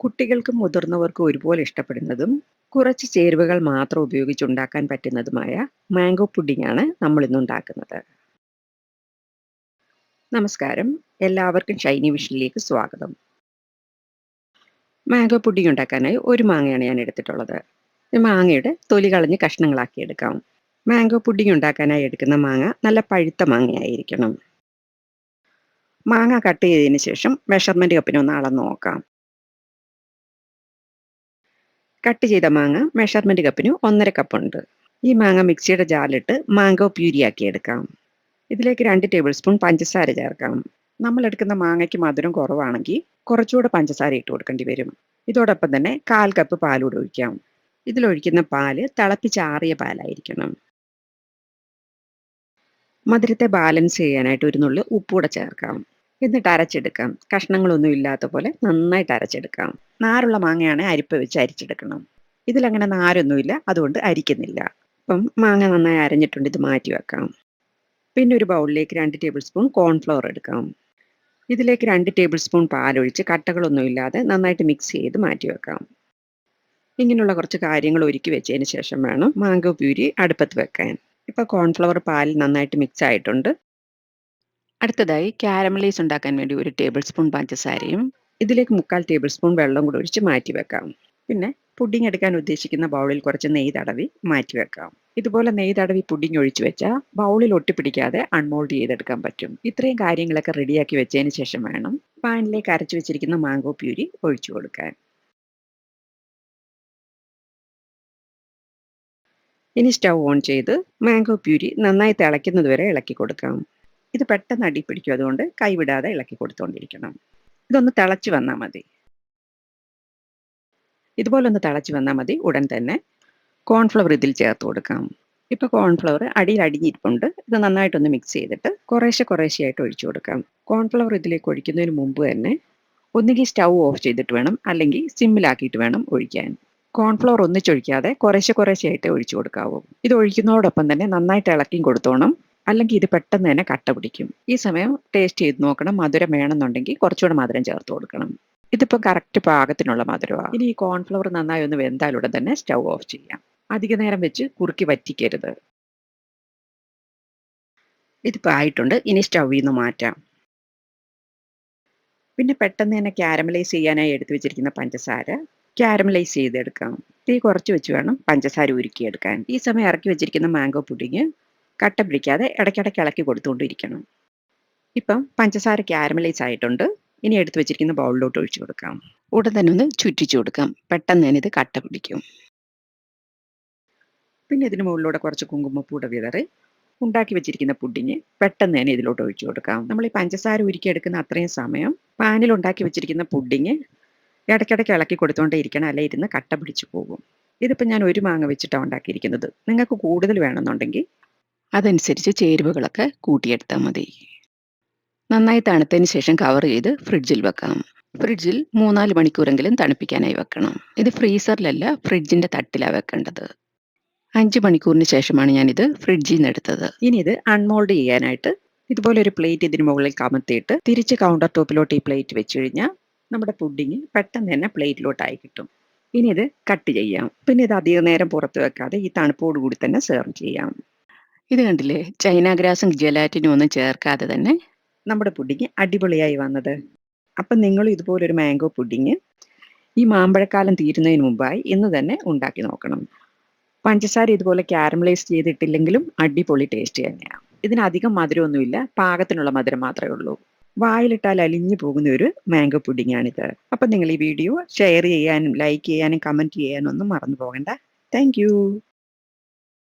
കുട്ടികൾക്കും മുതിർന്നവർക്കും ഒരുപോലെ ഇഷ്ടപ്പെടുന്നതും കുറച്ച് ചേരുവകൾ മാത്രം ഉപയോഗിച്ചുണ്ടാക്കാൻ പറ്റുന്നതുമായ മാംഗോ പുഡിംഗാണ് നമ്മളിന്ന് ഉണ്ടാക്കുന്നത്. നമസ്കാരം. എല്ലാവർക്കും ഷൈനി വിഷനിലേക്ക് സ്വാഗതം. മാംഗോ പുഡിംഗ് ഉണ്ടാക്കാനായി ഒരു മാങ്ങയാണ് ഞാൻ എടുത്തിട്ടുള്ളത്. ഈ മാങ്ങയുടെ തൊലി കളഞ്ഞ് കഷ്ണങ്ങളാക്കി എടുക്കാം. മാംഗോ പുഡിംഗ് ഉണ്ടാക്കാനായി എടുക്കുന്ന മാങ്ങ നല്ല പഴുത്ത മാങ്ങയായിരിക്കണം. മാങ്ങ കട്ട് ചെയ്തതിന് ശേഷം മെഷർമെന്റ് കപ്പിന് ഒന്ന് അളന്ന് നോക്കാം. കട്ട് ചെയ്ത മാങ്ങ മെഷർമെന്റ് കപ്പിന് 1.5 കപ്പുണ്ട്. ഈ മാങ്ങ മിക്സിയുടെ ജാറിലിട്ട് മാംഗോ പ്യൂരിയാക്കി എടുക്കാം. ഇതിലേക്ക് 2 ടേബിൾ സ്പൂൺ പഞ്ചസാര ചേർക്കാം. നമ്മൾ എടുക്കുന്ന മാങ്ങയ്ക്ക് മധുരം കുറവാണെങ്കിൽ കുറച്ചുകൂടെ പഞ്ചസാര ഇട്ട് കൊടുക്കേണ്ടി വരും. ഇതോടൊപ്പം തന്നെ 1/4 കപ്പ് പാലൂടെ ഒഴിക്കാം. ഇതിലൊഴിക്കുന്ന പാല് തിളപ്പിച്ചാറിയ പാലായിരിക്കണം. മധുരത്തെ ബാലൻസ് ചെയ്യാനായിട്ട് ഒരു നുള്ള് ഉപ്പൂടെ ചേർക്കാം. എന്നിട്ട് അരച്ചെടുക്കാം. കഷ്ണങ്ങളൊന്നും ഇല്ലാത്ത പോലെ നന്നായിട്ട് അരച്ചെടുക്കാം. നാരുള്ള മാങ്ങയാണ് അരിപ്പ വെച്ച് അരിച്ചെടുക്കണം. ഇതിലങ്ങനെ നാരൊന്നുമില്ല, അതുകൊണ്ട് അരിക്കുന്നില്ല. അപ്പം മാങ്ങ നന്നായി അരഞ്ഞിട്ടുണ്ട്. ഇത് മാറ്റി വെക്കാം. പിന്നെ ഒരു ബൗളിലേക്ക് 2 ടേബിൾ സ്പൂൺ കോൺഫ്ലവർ എടുക്കാം. ഇതിലേക്ക് 2 ടേബിൾ സ്പൂൺ പാലൊഴിച്ച് കട്ടകളൊന്നും ഇല്ലാതെ നന്നായിട്ട് മിക്സ് ചെയ്ത് മാറ്റി വെക്കാം. ഇങ്ങനെയുള്ള കുറച്ച് കാര്യങ്ങൾ ഒരുക്കി വെച്ചതിന് ശേഷം വേണം മാംഗോ പ്യൂരി അടുപ്പത്ത് വെക്കാൻ. ഇപ്പോൾ കോൺഫ്ലവർ പാലിൽ നന്നായിട്ട് മിക്സ് ആയിട്ടുണ്ട്. അടുത്തതായി കാരമലൈസ് ഉണ്ടാക്കാൻ വേണ്ടി 1 ടേബിൾ സ്പൂൺ പഞ്ചസാരയും ഇതിലേക്ക് 3/4 ടേബിൾ സ്പൂൺ വെള്ളം കൂടി ഒഴിച്ച് മാറ്റി വെക്കാം. പിന്നെ പുഡിംഗ് എടുക്കാൻ ഉദ്ദേശിക്കുന്ന ബൗളിൽ കുറച്ച് നെയ്യ് തടവി മാറ്റി വെക്കാം. ഇതുപോലെ നെയ്യ് തടവി പുഡിംഗ് ഒഴിച്ചു വെച്ചാൽ ബൗളിൽ ഒട്ടിപ്പിടിക്കാതെ അൺമോൾഡ് ചെയ്തെടുക്കാൻ പറ്റും. ഇത്രയും കാര്യങ്ങളൊക്കെ റെഡിയാക്കി വെച്ചതിന് ശേഷം വേണം പാനിലേക്ക് അരച്ചു വെച്ചിരിക്കുന്ന മാംഗോ പ്യൂരി ഒഴിച്ചു കൊടുക്കാൻ. ഇനി സ്റ്റൗ ഓൺ ചെയ്ത് മാംഗോ പ്യൂരി നന്നായി തിളയ്ക്കുന്നത് വരെ ഇളക്കി കൊടുക്കാം. ഇത് പെട്ടെന്ന് അടി പിടിക്കും, അതുകൊണ്ട് കൈവിടാതെ ഇളക്കി കൊടുത്തുകൊണ്ടിരിക്കണം. ഇതൊന്ന് തിളച്ച് വന്നാൽ മതി. ഇതുപോലെ ഒന്ന് തിളച്ച് വന്നാൽ മതി. ഉടൻ തന്നെ കോൺഫ്ലവർ ഇതിൽ ചേർത്ത് കൊടുക്കാം. ഇപ്പോൾ കോൺഫ്ലവർ അടിയിൽ അടിഞ്ഞിരിപ്പുണ്ട്. ഇത് നന്നായിട്ടൊന്ന് മിക്സ് ചെയ്തിട്ട് കുറേശ്ശെയായിട്ട് ഒഴിച്ചു കൊടുക്കാം. കോൺഫ്ലവർ ഇതിലേക്ക് ഒഴിക്കുന്നതിന് മുമ്പ് തന്നെ ഒന്നുകിൽ സ്റ്റൗ ഓഫ് ചെയ്തിട്ട് വേണം, അല്ലെങ്കിൽ സിമ്മിലാക്കിയിട്ട് വേണം ഒഴിക്കാൻ. കോൺഫ്ലവർ ഒന്നിച്ചൊഴിക്കാതെ കുറേശ്ശെയായിട്ട് ഒഴിച്ചു കൊടുക്കാവൂ. ഇത് ഒഴിക്കുന്നതോടൊപ്പം തന്നെ നന്നായിട്ട് ഇളക്കിയും കൊടുത്തോണം, അല്ലെങ്കിൽ ഇത് പെട്ടെന്ന് തന്നെ കട്ട പിടിക്കും. ഈ സമയം ടേസ്റ്റ് ചെയ്ത് നോക്കണം. മധുരം വേണമെന്നുണ്ടെങ്കിൽ കുറച്ചുകൂടെ മധുരം ചേർത്ത് കൊടുക്കണം. ഇതിപ്പോൾ കറക്റ്റ് പാകത്തിനുള്ള മധുരമാണ്. ഇനി ഈ കോൺഫ്ലവർ നന്നായി ഒന്ന് വെന്താലുടൻ തന്നെ സ്റ്റൗ ഓഫ് ചെയ്യാം. അധിക നേരം വെച്ച് കുറുക്കി വറ്റിക്കരുത്. ഇതിപ്പോൾ ആയിട്ടുണ്ട്. ഇനി സ്റ്റൗവിൽ നിന്ന് മാറ്റാം. പിന്നെ പെട്ടെന്ന് തന്നെ കാരമലൈസ് ചെയ്യാനായി എടുത്തു വെച്ചിരിക്കുന്ന പഞ്ചസാര കാരമലൈസ് ചെയ്തെടുക്കാം. തീ കുറച്ച് വെച്ച് വേണം പഞ്ചസാര ഉരുക്കിയെടുക്കാൻ. ഈ സമയം ഇറക്കി വെച്ചിരിക്കുന്ന മാംഗോ പുഡിങ് കട്ട പിടിക്കാതെ ഇടയ്ക്കിടയ്ക്ക് ഇളക്കി കൊടുത്തുകൊണ്ടിരിക്കണം. ഇപ്പം പഞ്ചസാര കാരമലൈസ് ആയിട്ടുണ്ട്. ഇനി എടുത്തു വെച്ചിരിക്കുന്ന ബൗളിലോട്ട് ഒഴിച്ചു കൊടുക്കാം. ഉടൻ തന്നെ ഒന്ന് ചുറ്റിച്ചു കൊടുക്കാം. പെട്ടെന്ന് തന്നെ ഇത് കട്ട പിടിക്കും. പിന്നെ ഇതിന് മുകളിലൂടെ കുറച്ച് കുങ്കുമപ്പൂടെ വിതറി ഉണ്ടാക്കി വെച്ചിരിക്കുന്ന പുഡിങ് പെട്ടെന്ന് തന്നെ ഇതിലോട്ട് ഒഴിച്ചു കൊടുക്കാം. നമ്മൾ ഈ പഞ്ചസാര ഉരുക്കിയെടുക്കുന്ന അത്രയും സമയം പാനിൽ ഉണ്ടാക്കി വെച്ചിരിക്കുന്ന പുഡിങ് ഇടയ്ക്കിടയ്ക്ക് ഇളക്കി കൊടുത്തുകൊണ്ടേ ഇരിക്കണം, അല്ലെ ഇരുന്ന് കട്ട പിടിച്ചു പോകും. ഇതിപ്പോൾ ഞാൻ ഒരു മാങ്ങ വെച്ചിട്ടാണ് ഉണ്ടാക്കിയിരിക്കുന്നത്. നിങ്ങൾക്ക് കൂടുതൽ വേണമെന്നുണ്ടെങ്കിൽ അതനുസരിച്ച് ചേരുവകളൊക്കെ കൂട്ടിയെടുത്താൽ മതി. നന്നായി തണുത്തതിന് ശേഷം കവർ ചെയ്ത് ഫ്രിഡ്ജിൽ വെക്കാം. ഫ്രിഡ്ജിൽ 3-4 മണിക്കൂറെങ്കിലും തണുപ്പിക്കാനായി വെക്കണം. ഇത് ഫ്രീസറിലല്ല, ഫ്രിഡ്ജിൻ്റെ തട്ടിലാണ് വെക്കേണ്ടത്. 5 മണിക്കൂറിന് ശേഷമാണ് ഞാനിത് ഫ്രിഡ്ജിൽ നിന്ന് എടുത്തത്. ഇനി ഇത് അൺമോൾഡ് ചെയ്യാനായിട്ട് ഇതുപോലെ ഒരു പ്ലേറ്റ് ഇതിന് മുകളിൽ കമത്തിയിട്ട് തിരിച്ച് കൗണ്ടർ ടോപ്പിലോട്ട് ഈ പ്ലേറ്റ് വെച്ച് കഴിഞ്ഞാൽ നമ്മുടെ പുഡിങ് പെട്ടെന്ന് തന്നെ പ്ലേറ്റിലോട്ടായി കിട്ടും. ഇനി ഇത് കട്ട് ചെയ്യാം. പിന്നെ ഇത് അധിക നേരം പുറത്ത് വെക്കാതെ ഈ തണുപ്പോട് കൂടി തന്നെ സെർവ് ചെയ്യാം. ഇത് കണ്ടില്ലേ, ചൈന ഗ്രാസും ജെലാറ്റിനും ഒന്നും ചേർക്കാതെ തന്നെ നമ്മുടെ പുഡിങ് അടിപൊളിയായി വന്നത്. അപ്പം നിങ്ങളും ഇതുപോലൊരു മാംഗോ പുഡിങ് ഈ മാമ്പഴക്കാലം തീരുന്നതിന് മുമ്പായി ഇന്ന് തന്നെ ഉണ്ടാക്കി നോക്കണം. പഞ്ചസാര ഇതുപോലെ കാരമലൈസ് ചെയ്തിട്ടില്ലെങ്കിലും അടിപൊളി ടേസ്റ്റ് തന്നെയാണ്. ഇതിനധികം മധുരമൊന്നുമില്ല, പാകത്തിനുള്ള മധുരം മാത്രമേ ഉള്ളൂ. വായിലിട്ടാൽ അലിഞ്ഞു പോകുന്ന ഒരു മാംഗോ പുഡിങ്ങാണിത്. അപ്പം നിങ്ങൾ ഈ വീഡിയോ ഷെയർ ചെയ്യാനും ലൈക്ക് ചെയ്യാനും കമൻറ്റ് ചെയ്യാനും ഒന്നും മറന്നു പോകണ്ട. താങ്ക്